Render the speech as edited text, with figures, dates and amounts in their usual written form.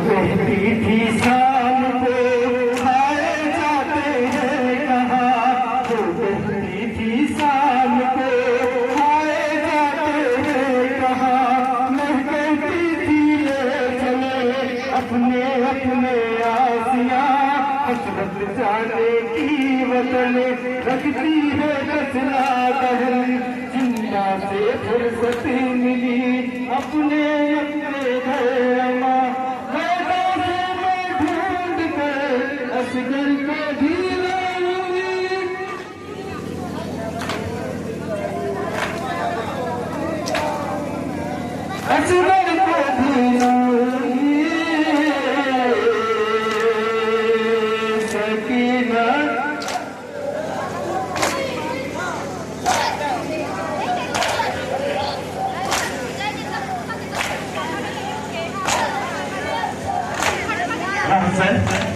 बहती थी शाम को खाए जाते हैं कहाँ, तो बहती थी शाम को खाए जाते हैं कहाँ। मैं कहती थी ले चले अपने अपने आसियाँ, हसरत जाने की वतन रखती है कसला दहन। जिंदा से फुर्सत मिली अपने अपने घर अमा, असगर को भी लाऊंगी। असगर को भी लाऊंगी। सकीना सर